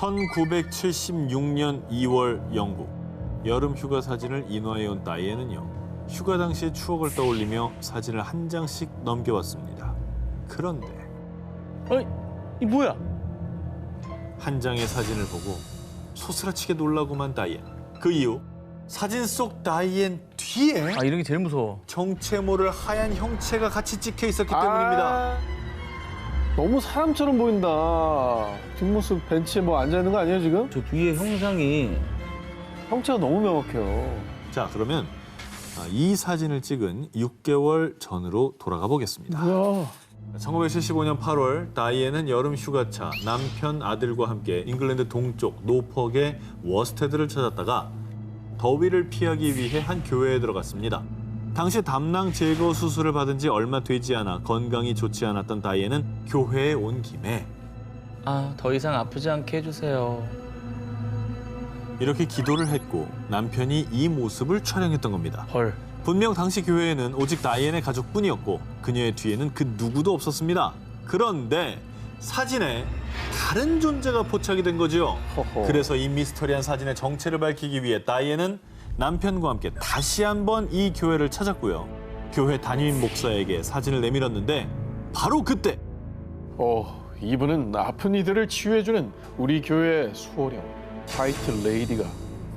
1976년 2월 영국. 여름 휴가 사진을 인화해온 다이앤은요. 휴가 당시의 추억을 떠올리며 사진을 한 장씩 넘겨왔습니다. 그런데 어이, 이 뭐야? 한 장의 사진을 보고 소스라치게 놀라고만 다이앤. 그 이후 사진 속 다이앤 뒤에 아, 이런 게 제일 무서워. 정체 모를 하얀 형체가 같이 찍혀 있었기 때문입니다. 너무 사람처럼 보인다. 뒷모습 벤치에 뭐 앉아있는 거 아니에요, 지금? 저 뒤에 형상이 형체가 너무 명확해요. 자, 그러면 이 사진을 찍은 6개월 전으로 돌아가 보겠습니다. 뭐야? 1975년 8월 다이앤은 여름 휴가차 남편 아들과 함께 잉글랜드 동쪽 노퍽의 워스테드를 찾았다가 더위를 피하기 위해 한 교회에 들어갔습니다. 당시 담낭 제거 수술을 받은 지 얼마 되지 않아 건강이 좋지 않았던 다이앤은 교회에 온 김에 더 이상 아프지 않게 해주세요. 이렇게 기도를 했고 남편이 이 모습을 촬영했던 겁니다. 헐. 분명 당시 교회에는 오직 다이앤의 가족뿐이었고 그녀의 뒤에는 그 누구도 없었습니다. 그런데 사진에 다른 존재가 포착이 된 거죠. 허허. 그래서 이 미스터리한 사진의 정체를 밝히기 위해 다이앤은 남편과 함께 다시 한번 이 교회를 찾았고요. 교회 담임 목사에게 사진을 내밀었는데 바로 그때 이분은 아픈 이들을 치유해주는 우리 교회의 수호령 화이트 레이디가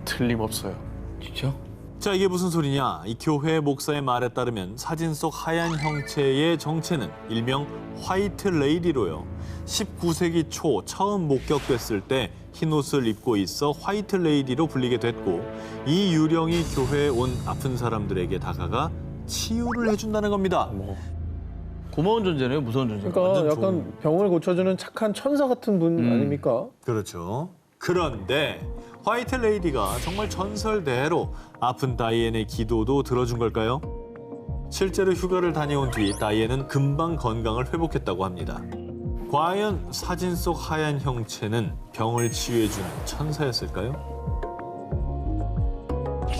틀림없어요. 진짜? 자, 이게 무슨 소리냐? 이 교회 목사의 말에 따르면 사진 속 하얀 형체의 정체는 일명 화이트 레이디로요. 19세기 초 처음 목격됐을 때 흰옷을 입고 있어 화이트 레이디로 불리게 됐고 이 유령이 교회에 온 아픈 사람들에게 다가가 치유를 해준다는 겁니다. 고마운 존재네요, 무서운 존재. 그러니까 완전 약간 좋은. 병을 고쳐주는 착한 천사 같은 분 아닙니까? 그렇죠. 그런데 화이트 레이디가 정말 전설대로 아픈 다이앤의 기도도 들어준 걸까요? 실제로 휴가를 다녀온 뒤 다이앤은 금방 건강을 회복했다고 합니다. 과연 사진 속 하얀 형체는 병을 치유해주는 천사였을까요?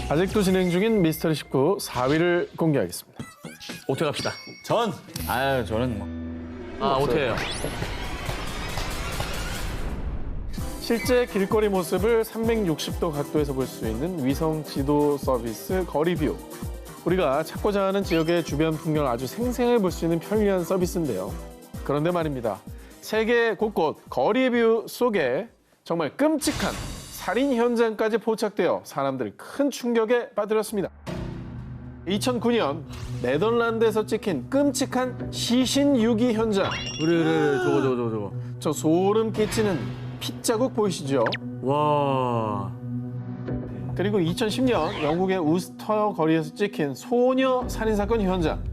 아직도 진행 중인 미스터리 19 4위를 공개하겠습니다. 오태 갑시다. 전! 저는 뭐. 오태예요. 실제 길거리 모습을 360도 각도에서 볼 수 있는 위성 지도 서비스 거리뷰. 우리가 찾고자 하는 지역의 주변 풍경을 아주 생생하게 볼 수 있는 편리한 서비스인데요. 그런데 말입니다. 세계 곳곳 거리뷰 속에 정말 끔찍한 살인 현장까지 포착되어 사람들을 큰 충격에 빠뜨렸습니다. 2009년 네덜란드에서 찍힌 끔찍한 시신 유기 현장. 그래. 저거. 저 소름 끼치는 핏자국 보이시죠? 와. 그리고 2010년 영국의 우스터 거리에서 찍힌 소녀 살인사건 현장.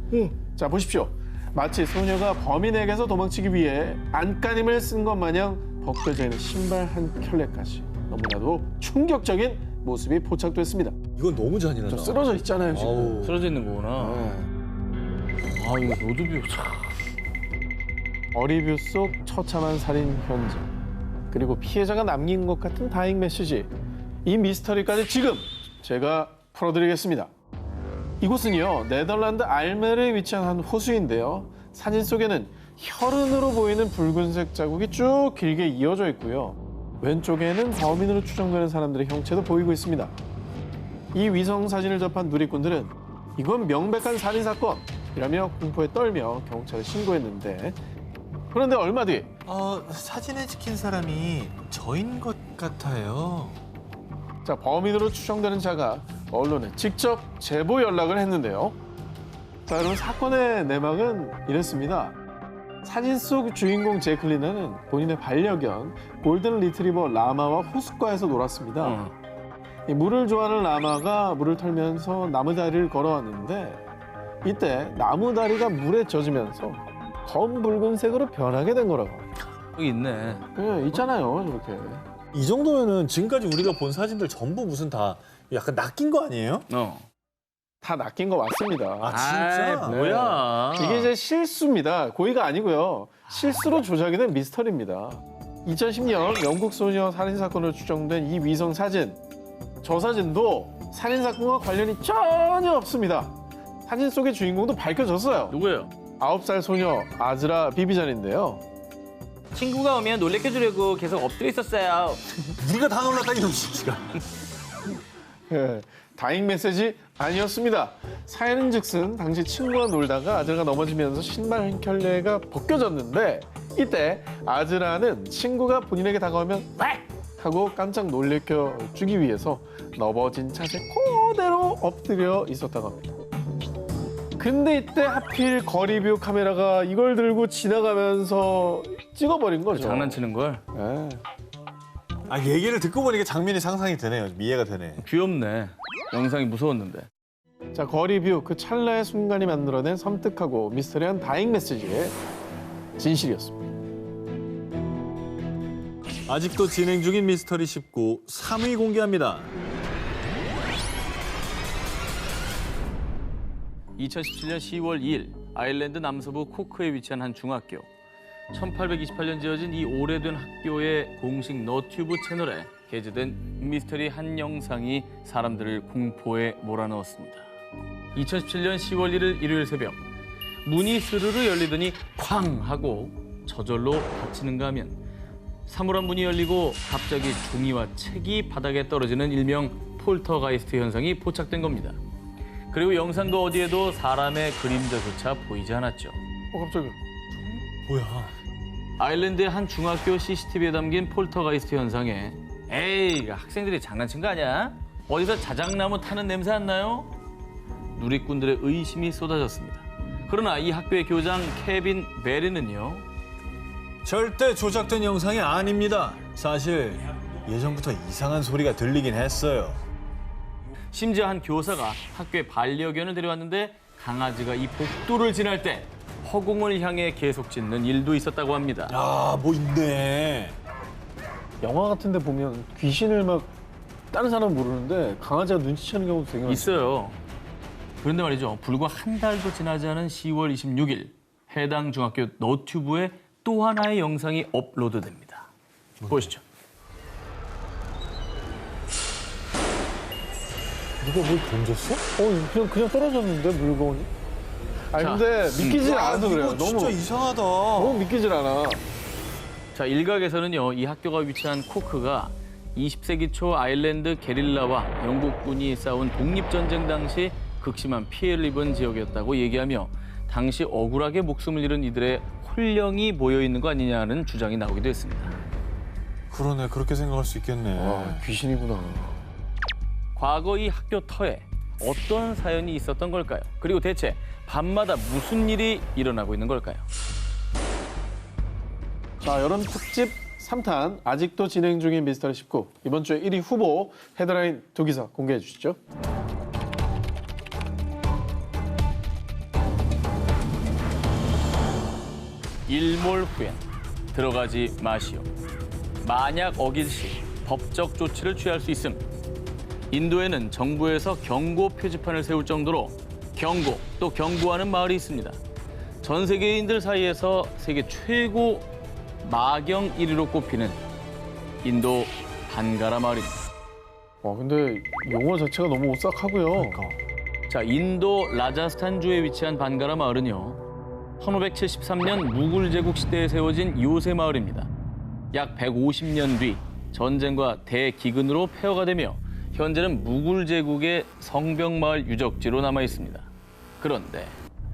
자, 보십시오. 마치 소녀가 범인에게서 도망치기 위해 안간힘을 쓴 것 마냥 벗겨져 있는 신발 한 켤레까지 너무나도 충격적인 모습이 포착됐습니다. 이건 너무 잔인하다. 저 쓰러져 있잖아요, 지금. 아우. 쓰러져 있는 거구나. 이거 로드뷰 참. 어리뷰 속 처참한 살인 현장. 그리고 피해자가 남긴 것 같은 다잉 메시지. 이 미스터리까지 지금 제가 풀어드리겠습니다. 이곳은요, 네덜란드 알메르에 위치한 한 호수인데요. 사진 속에는 혈흔으로 보이는 붉은색 자국이 쭉 길게 이어져 있고요. 왼쪽에는 범인으로 추정되는 사람들의 형체도 보이고 있습니다. 이 위성 사진을 접한 누리꾼들은 이건 명백한 살인사건이라며 공포에 떨며 경찰에 신고했는데 그런데 얼마 뒤 사진에 찍힌 사람이 저인 것 같아요. 자, 범인으로 추정되는 자가 언론에 직접 제보 연락을 했는데요. 자, 여러분, 사건의 내막은 이랬습니다. 사진 속 주인공 제클리나는 본인의 반려견 골든 리트리버 라마와 호숫가에서 놀았습니다. 이 물을 좋아하는 라마가 물을 털면서 나무다리를 걸어왔는데 이때 나무다리가 물에 젖으면서 검붉은색으로 변하게 된 거라고. 여기 있네. 네, 있잖아요, 이렇게. 이 정도면은 지금까지 우리가 본 사진들 전부 무슨 다 약간 낚인 거 아니에요? 다 낚인 거 맞습니다. 아, 진짜? 뭐야. 이게 이제 실수입니다. 고의가 아니고요. 실수로 조작이 된 미스터리입니다. 2010년 영국 소녀 살인사건으로 추정된 이 위성 사진. 저 사진도 살인사건과 관련이 전혀 없습니다. 사진 속의 주인공도 밝혀졌어요. 누구예요? 9살 소녀 아즈라 비비잔인데요. 친구가 오면 놀래켜주려고 계속 엎드려 있었어요. 우리가 다 놀랐다 이놈 진짜. 예, 다행 메시지 아니었습니다. 사연은즉슨 당시 친구와 놀다가 아즈라가 넘어지면서 신발 한 켤레가 벗겨졌는데 이때 아즈라는 친구가 본인에게 다가오면 빡! 하고 깜짝 놀래켜 주기 위해서 넘어진 차에 그대로 엎드려 있었다고 합니다. 근데 이때 하필 거리뷰 카메라가 이걸 들고 지나가면서 찍어버린 거죠. 장난치는 걸. 예. 아 얘기를 듣고 보니까 장면이 상상이 되네요. 이해가 되네. 귀엽네. 영상이 무서웠는데. 자, 거리뷰 그 찰나의 순간이 만들어낸 섬뜩하고 미스터리한 다행 메시지의 진실이었습니다. 아직도 진행 중인 미스터리 19 3위 공개합니다. 2017년 10월 2일 아일랜드 남서부 코크에 위치한 한 중학교. 1828년 지어진 이 오래된 학교의 공식 너튜브 채널에 게재된 미스터리 한 영상이 사람들을 공포에 몰아넣었습니다. 2017년 10월 1일 일요일 새벽 문이 스르르 열리더니 쾅 하고 저절로 닫히는가 하면 사물함 문이 열리고 갑자기 종이와 책이 바닥에 떨어지는 일명 폴터가이스트 현상이 포착된 겁니다. 그리고 영상도 어디에도 사람의 그림자조차 보이지 않았죠. 갑자기. 뭐야? 아일랜드의 한 중학교 CCTV에 담긴 폴터가이스트 현상에 에이, 학생들이 장난친 거 아니야? 어디서 자작나무 타는 냄새 안 나요? 누리꾼들의 의심이 쏟아졌습니다. 그러나 이 학교의 교장 케빈 베리는요. 절대 조작된 영상이 아닙니다. 사실 예전부터 이상한 소리가 들리긴 했어요. 심지어 한 교사가 학교에 반려견을 데려왔는데 강아지가 이 복도를 지날 때 허공을 향해 계속 짖는 일도 있었다고 합니다. 아, 뭐 있네. 영화 같은 데 보면 귀신을 막 다른 사람은 모르는데 강아지가 눈치채는 경우도 되게 많아요. 있어요. 그런데 말이죠. 불과 한 달도 지나지 않은 10월 26일 해당 중학교 너튜브에 또 하나의 영상이 업로드됩니다. 보시죠. 누가 뭘 던졌어? 그냥 떨어졌는데 물건이? 아니 근데 믿기질 않아서 그래요. 이거 진짜 이상하다. 너무 믿기질 않아. 자, 일각에서는요. 이 학교가 위치한 코크가 20세기 초 아일랜드 게릴라와 영국군이 싸운 독립전쟁 당시 극심한 피해를 입은 지역이었다고 얘기하며 당시 억울하게 목숨을 잃은 이들의 혼령이 모여있는 거 아니냐는 주장이 나오기도 했습니다. 그러네, 그렇게 생각할 수 있겠네. 와, 귀신이구나. 과거 이 학교 터에 어떤 사연이 있었던 걸까요? 그리고 대체 밤마다 무슨 일이 일어나고 있는 걸까요? 자, 여름 특집 3탄 아직도 진행 중인 미스터리 19. 이번 주에 1위 후보 헤드라인 두 기사 공개해 주시죠. 일몰 후엔 들어가지 마시오. 만약 어길 시 법적 조치를 취할 수 있음. 인도에는 정부에서 경고 표지판을 세울 정도로 경고 또 경고하는 마을이 있습니다. 전 세계인들 사이에서 세계 최고 마경 1위로 꼽히는 인도 반가라 마을입니다. 와, 근데 용어 자체가 너무 오싹하고요. 자, 인도 라자스탄주에 위치한 반가라 마을은요. 1573년 무굴 제국 시대에 세워진 요새 마을입니다. 약 150년 뒤 전쟁과 대기근으로 폐허가 되며 현재는 무굴 제국의 성벽마을 유적지로 남아 있습니다. 그런데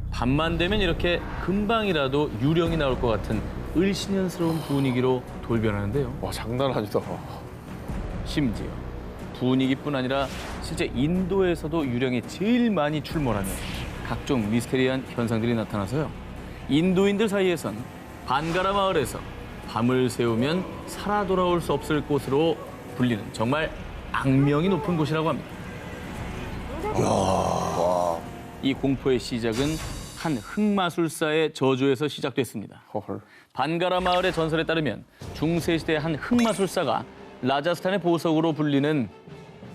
밤만 되면 이렇게 금방이라도 유령이 나올 것 같은 을씨년스러운 분위기로 돌변하는데요. 와, 장난 아니다. 심지어 분위기뿐 아니라 실제 인도에서도 유령이 제일 많이 출몰하며 각종 미스테리한 현상들이 나타나서요. 인도인들 사이에선 반가라 마을에서 밤을 새우면 살아 돌아올 수 없을 곳으로 불리는 정말 악명이 높은 곳이라고 합니다. 이 공포의 시작은 한 흑마술사의 저주에서 시작됐습니다. 헐. 반가라 마을의 전설에 따르면 중세 시대 한 흑마술사가 라자스탄의 보석으로 불리는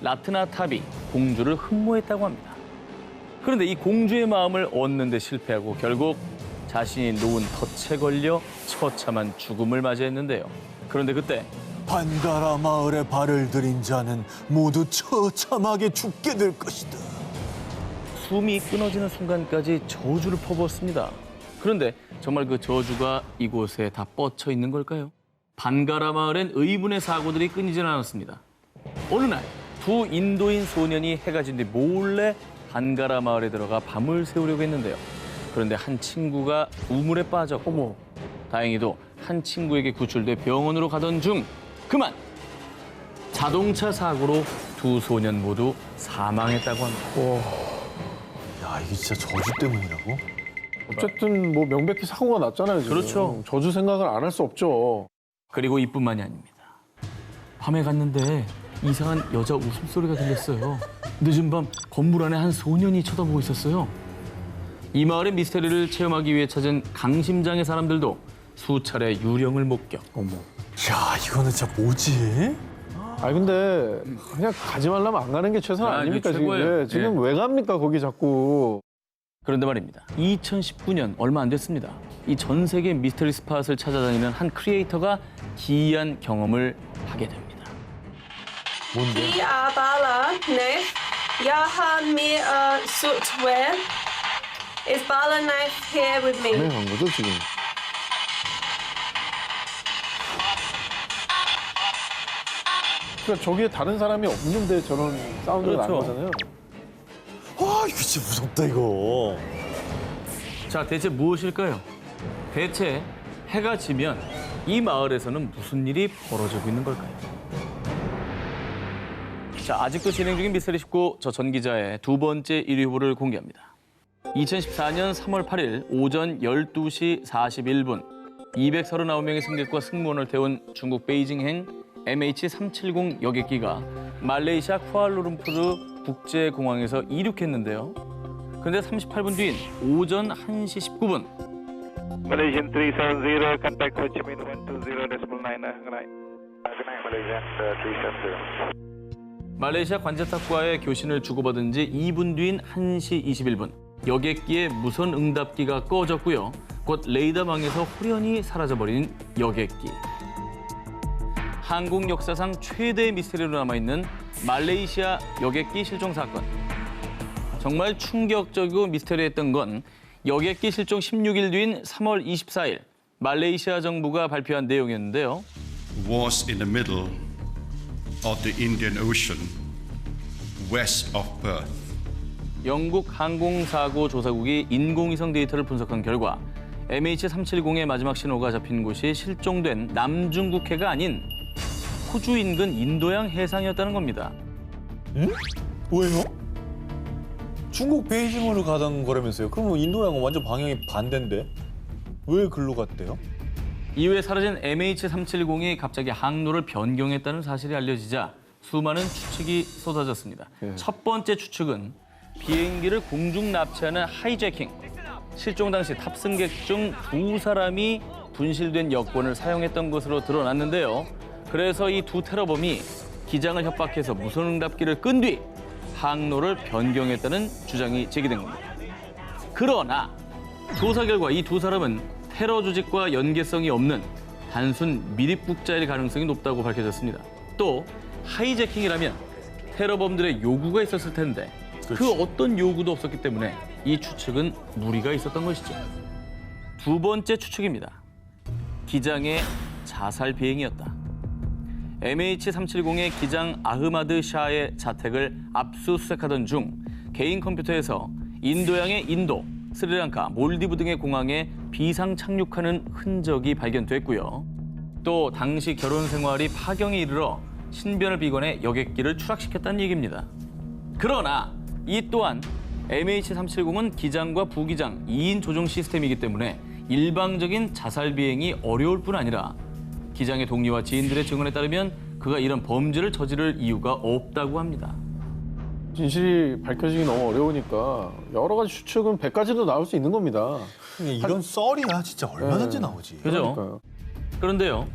라트나탑이 공주를 흠모했다고 합니다. 그런데 이 공주의 마음을 얻는 데 실패하고 결국 자신이 놓은 덫에 걸려 처참한 죽음을 맞이했는데요. 그런데 그때 반가라 마을에 발을 들인 자는 모두 처참하게 죽게 될 것이다. 숨이 끊어지는 순간까지 저주를 퍼부었습니다. 그런데 정말 그 저주가 이곳에 다 뻗쳐 있는 걸까요? 반가라 마을엔 의문의 사고들이 끊이질 않았습니다. 어느 날 두 인도인 소년이 해가 진 뒤 몰래 반가라 마을에 들어가 밤을 새우려고 했는데요. 그런데 한 친구가 우물에 빠졌고 어머. 다행히도 한 친구에게 구출돼 병원으로 가던 중 그만 자동차 사고로 두 소년 모두 사망했다고 합니다. 야, 이게 진짜 저주 때문이라고? 어쨌든 뭐 명백히 사고가 났잖아요. 지금. 그렇죠. 저주 생각을 안 할 수 없죠. 그리고 이뿐만이 아닙니다. 밤에 갔는데 이상한 여자 웃음소리가 들렸어요. 늦은 밤 건물 안에 한 소년이 쳐다보고 있었어요. 이 마을의 미스터리를 체험하기 위해 찾은 강심장의 사람들도 수차례 유령을 목격. 어머. 야, 이거는 진짜 뭐지? 아니 근데 그냥 가지 말라면 안 가는 게 최선 아, 아닙니까 이게 지금? 최고예요. 네, 지금 예. 왜 갑니까 거기 자꾸? 그런데 말입니다. 2019년 얼마 안 됐습니다. 이 전 세계 미스터리 스팟을 찾아다니는 한 크리에이터가 기이한 경험을 하게 됩니다. 뭔데? Die Bala, nee. Ja, haben mir Software. Is Bala knife here with me? 네, 간 거죠 지금? 그러니까 저기에 다른 사람이 없는데 저런 사운드가 난 그렇죠. 거잖아요. 와, 이거 진짜 무섭다, 이거. 자, 대체 무엇일까요? 대체 해가 지면 이 마을에서는 무슨 일이 벌어지고 있는 걸까요? 자, 아직도 진행 중인 미스터리 19, 저 전 기자의 두 번째 1위 후보를 공개합니다. 2014년 3월 8일 오전 12시 41분 239명의 승객과 승무원을 태운 중국 베이징행 MH370 여객기가 말레이시아 쿠알라룸푸르 국제공항에서 이륙했는데요. 그런데 38분 뒤인 오전 1시 19분 Malaysian 370, contact Ho Chi Minh 120.9. Good night. Good night, Malaysian 370. 말레이시아 관제탑과의 교신을 주고받은 지 2분 뒤인 1시 21분 여객기의 무선 응답기가 꺼졌고요. 곧 레이더망에서 홀연히 사라져버린 여객기. 항공 역사상 최대의 미스터리로 남아있는 말레이시아 여객기 실종 사건. 정말 충격적이고 미스터리했던 건 여객기 실종 16일 뒤인 3월 24일 말레이시아 정부가 발표한 내용이었는데요. was in the middle of the Indian Ocean, west of Perth. 영국 항공사고 조사국이 인공위성 데이터를 분석한 결과 MH370의 마지막 신호가 잡힌 곳이 실종된 남중국해가 아닌 호주 인근 인도양 해상이었다는 겁니다. 왜요? 중국 베이징으로 가던 거라면서요. 그러면 인도양은 완전 방향이 반대인데 왜 글로 갔대요? 이후에 사라진 MH370이 갑자기 항로를 변경했다는 사실이 알려지자 수많은 추측이 쏟아졌습니다. 첫 번째 추측은 비행기를 공중 납치하는 하이제킹. 실종 당시 탑승객 중 2사람이 분실된 여권을 사용했던 것으로 드러났는데요. 그래서 이 두 테러범이 기장을 협박해서 무선 응답기를 끈 뒤 항로를 변경했다는 주장이 제기된 겁니다. 그러나 조사 결과 이 두 사람은 테러 조직과 연계성이 없는 단순 미립국자일 가능성이 높다고 밝혀졌습니다. 또 하이제킹이라면 테러범들의 요구가 있었을 텐데 그 어떤 요구도 없었기 때문에 이 추측은 무리가 있었던 것이죠. 두 번째 추측입니다. 기장의 자살 비행이었다. MH370의 기장 아흐마드 샤의 자택을 압수수색하던 중 개인 컴퓨터에서 인도양의 인도, 스리랑카, 몰디브 등의 공항에 비상 착륙하는 흔적이 발견됐고요. 또 당시 결혼 생활이 파경에 이르러 신변을 비관해 여객기를 추락시켰다는 얘기입니다. 그러나 이 또한 MH370은 기장과 부기장 2인 조종 시스템이기 때문에 일방적인 자살 비행이 어려울 뿐 아니라 기장의 동료와 지인들의 증언에 따르면 그가 이런 범죄를 저지를 이유가 없다고 합니다. 진실이 밝혀지기 너무 어려우니까 여러 가지 추측은 100가지도 나올 수 있는 겁니다. 이런 썰이야 진짜 얼마든지 나오지. 그죠? 그러니까요. 그런데요.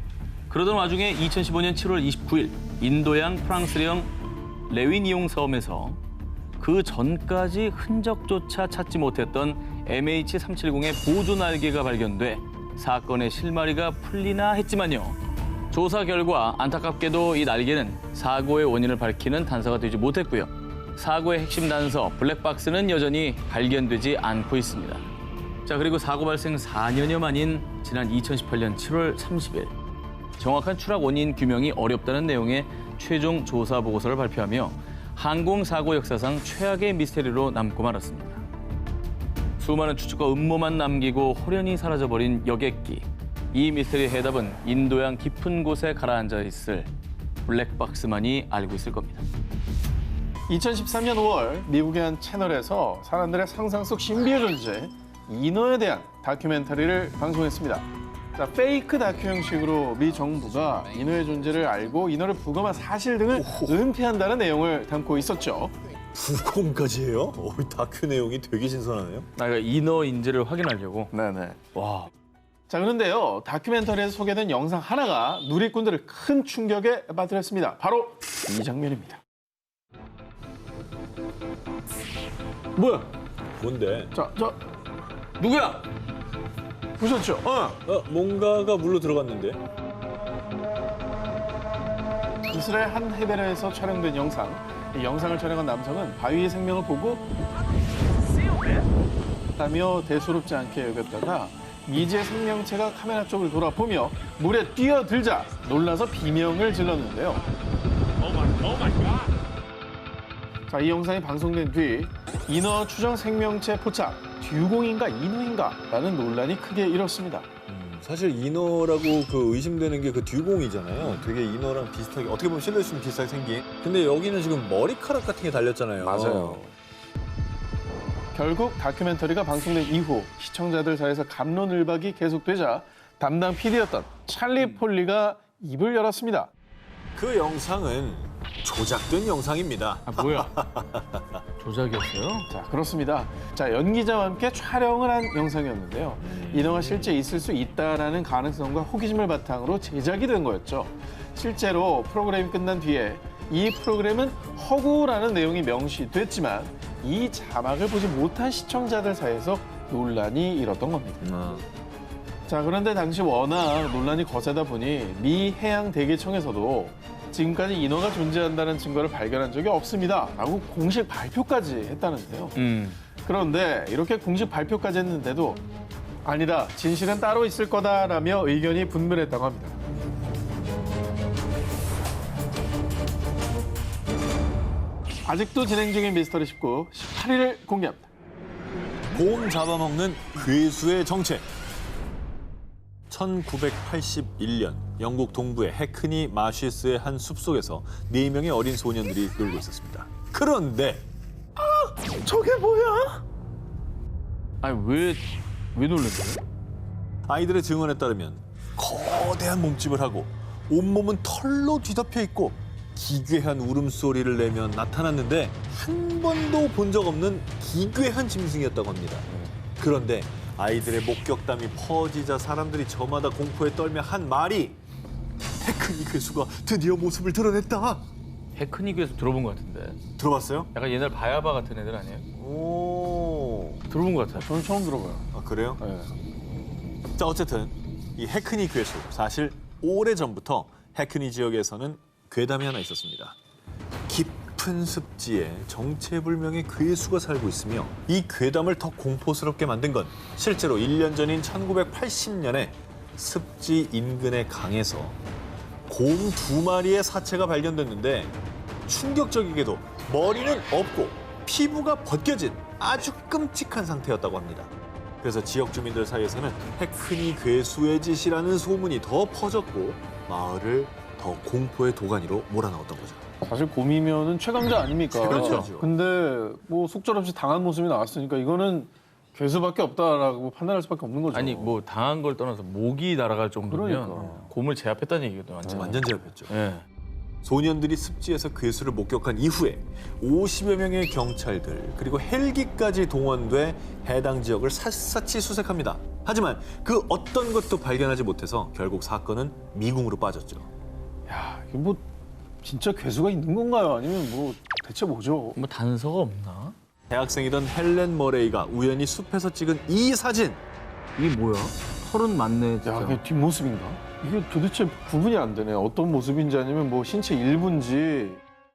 그러던 와중에 2015년 7월 29일 인도양 프랑스령 레위니옹 섬에서 그 전까지 흔적조차 찾지 못했던 MH370의 보조 날개가 발견돼 사건의 실마리가 풀리나 했지만요. 조사 결과 안타깝게도 이 날개는 사고의 원인을 밝히는 단서가 되지 못했고요. 사고의 핵심 단서 블랙박스는 여전히 발견되지 않고 있습니다. 자, 그리고 사고 발생 4년여 만인 지난 2018년 7월 30일 정확한 추락 원인 규명이 어렵다는 내용의 최종 조사 보고서를 발표하며 항공사고 역사상 최악의 미스테리로 남고 말았습니다. 수많은 추측과 음모만 남기고 호련히 사라져버린 여객기. 이 미스테리의 해답은 인도양 깊은 곳에 가라앉아 있을 블랙박스만이 알고 있을 겁니다. 2013년 5월 미국의 한 채널에서 사람들의 상상 속 신비의 존재 인어에 대한 다큐멘터리를 방송했습니다. 자, 페이크 다큐 형식으로 미 정부가 인어의 존재를 알고 인어를 부검한 사실 등을 은폐한다는 내용을 담고 있었죠. 부검까지 해요? 다큐 내용이 되게 신선하네요. 나 인어인지를 확인하려고. 네네. 와, 자, 그런데요. 다큐멘터리에서 소개된 영상 하나가 누리꾼들을 큰 충격에 빠뜨렸습니다. 바로 이 장면입니다. 뭐야? 뭔데? 자, 누구야? 보셨죠? 뭔가가 물로 들어갔는데? 이스라엘 한 해변에서 촬영된 영상. 이 영상을 촬영한 남성은 바위의 생명을 보고 하며 대수롭지 않게 여겼다가 미지의 생명체가 카메라 쪽을 돌아보며 물에 뛰어들자 놀라서 비명을 질렀는데요. 자, 이 영상이 방송된 뒤 인어 추정 생명체 포착, 듀공인가 인어인가 라는 논란이 크게 일었습니다. 사실 인어라고 그 의심되는 게 그 듀공이잖아요. 되게 인어랑 비슷하게 어떻게 보면 실루엣은 비슷하게 생긴. 근데 여기는 지금 머리카락 같은 게 달렸잖아요. 결국 다큐멘터리가 방송된 이후 시청자들 사이에서 갑론을박이 계속되자 담당 PD였던 찰리 폴리가 입을 열었습니다. 그 영상은 조작된 영상입니다. 아, 뭐야? 조작이었어요? 자, 그렇습니다. 자, 연기자와 함께 촬영을 한 영상이었는데요. 인어가 실제 있을 수 있다라는 가능성과 호기심을 바탕으로 제작이 된 거였죠. 실제로 프로그램이 끝난 뒤에 이 프로그램은 허구라는 내용이 명시됐지만 이 자막을 보지 못한 시청자들 사이에서 논란이 일었던 겁니다. 자, 그런데 당시 워낙 논란이 거세다 보니 미 해양대기청에서도 지금까지 인어가 존재한다는 증거를 발견한 적이 없습니다 라고 공식 발표까지 했다는데요. 그런데 이렇게 공식 발표까지 했는데도 아니다, 진실은 따로 있을 거다라며 의견이 분분했다고 합니다. 아직도 진행 중인 미스터리 19, 18일을 공개합니다. 곰 잡아먹는 괴수의 정체. 1981년 영국 동부의 해크니 마쉬스의 한 숲속에서 4명의 어린 소년들이 놀고 있었습니다. 그런데 저게 뭐야? 아니, 왜 놀랬어요? 아이들의 증언에 따르면 거대한 몸집을 하고 온몸은 털로 뒤덮여 있고 기괴한 울음소리를 내며 나타났는데 한 번도 본 적 없는 기괴한 짐승이었다고 합니다. 그런데 아이들의 목격담이 퍼지자 사람들이 저마다 공포에 떨며 한 말이 해크니 괴수가 드디어 모습을 드러냈다. 해크니 괴수 들어본 것 같은데. 들어봤어요? 약간 옛날 바야바 같은 애들 아니에요? 오, 들어본 것 같아요. 저는 처음 들어봐요. 아, 그래요? 네. 자, 어쨌든 이 해크니 괴수, 사실 오래전부터 해크니 지역에서는 괴담이 하나 있었습니다. 깊은 습지에 정체불명의 괴수가 살고 있으며 이 괴담을 더 공포스럽게 만든 건 실제로 1년 전인 1980년에 습지 인근의 강에서 곰 2마리의 사체가 발견됐는데 충격적이게도 머리는 없고 피부가 벗겨진 아주 끔찍한 상태였다고 합니다. 그래서 지역 주민들 사이에서는 해크니 괴수의 짓이라는 소문이 더 퍼졌고 마을을 더 공포의 도가니로 몰아넣었던 거죠. 사실 곰이면은 최강자 아닙니까? 그렇죠. 근데 뭐 속절없이 당한 모습이 나왔으니까 이거는 괴수밖에 없다라고 판단할 수밖에 없는 거죠. 아니, 뭐 당한 걸 떠나서 목이 날아갈 정도면 그러니까. 곰을 제압했다는 얘기거든요. 완전. 완전 제압했죠. 예. 소년들이 습지에서 괴수를 목격한 이후에 50여 명의 경찰들 그리고 헬기까지 동원돼 해당 지역을 샅샅이 수색합니다. 하지만 그 어떤 것도 발견하지 못해서 결국 사건은 미궁으로 빠졌죠. 야, 이거 뭐 진짜 괴수가 있는 건가요? 아니면 뭐 대체 뭐죠? 뭐 단서가 없나? 대학생이던 헬렌 머레이가 우연히 숲에서 찍은 이 사진. 이게 뭐야? 털은 많네, 진짜. 야, 이게 뒷모습인가? 이게 도대체 구분이 안 되네. 어떤 모습인지 아니면 뭐 신체 일부인지.